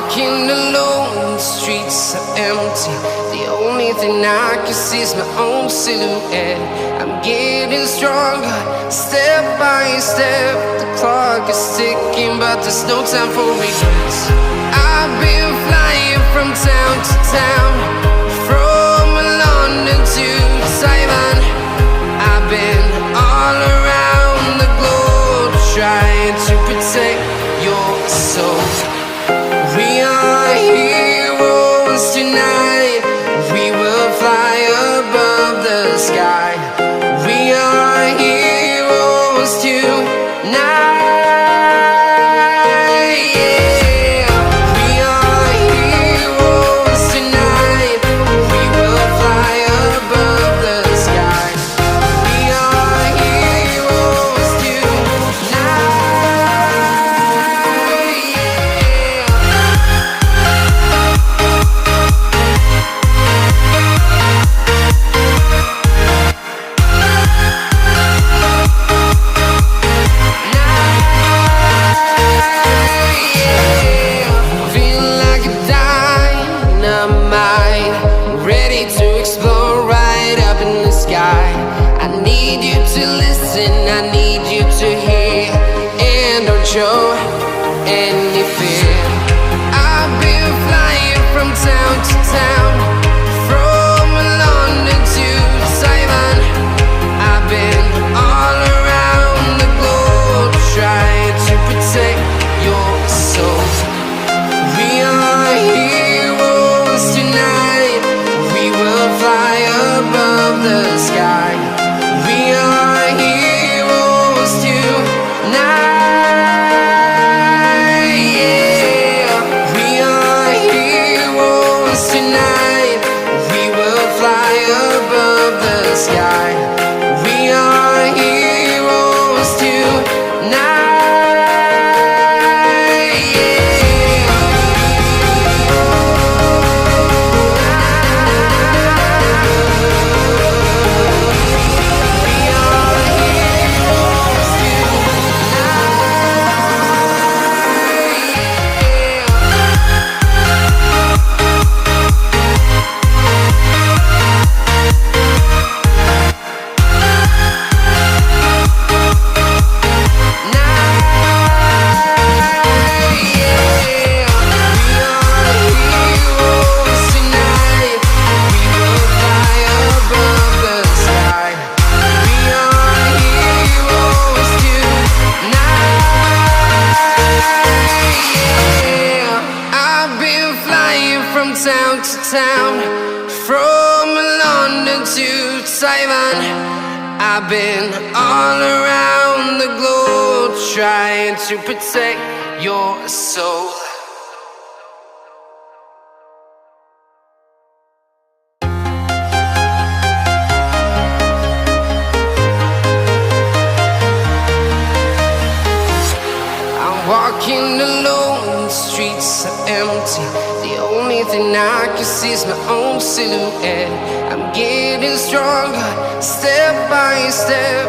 walking alone, the streets are empty. The only thing I can see is my own silhouette. I'm getting stronger, step by step. The clock is ticking, but there's no time for regrets. I've been flying from town to town, from London to Taiwan. I've been all around the globe, trying to protect your soul. We are heroes tonight. We will fly above the sky. We are heroes tonight. Yeah. We are heroes tonight. We will fly above the sky. We are heroes tonight. I need you to hear, and don't show any fear. I've been flying from town to town, from London to Taiwan. I've been all around the globe, trying to protect your soul. We are heroes tonight. We will fly above the sky. We are heroes tonight. Yeah. We are heroes tonight. We will fly above the sky. We are heroes tonight. From town to town, from London to Taiwan. I've been all around the globe, trying to protect your soul. I'm walking alone, the streets are empty. The only thing I can see is my own silhouette. I'm getting stronger, step by step.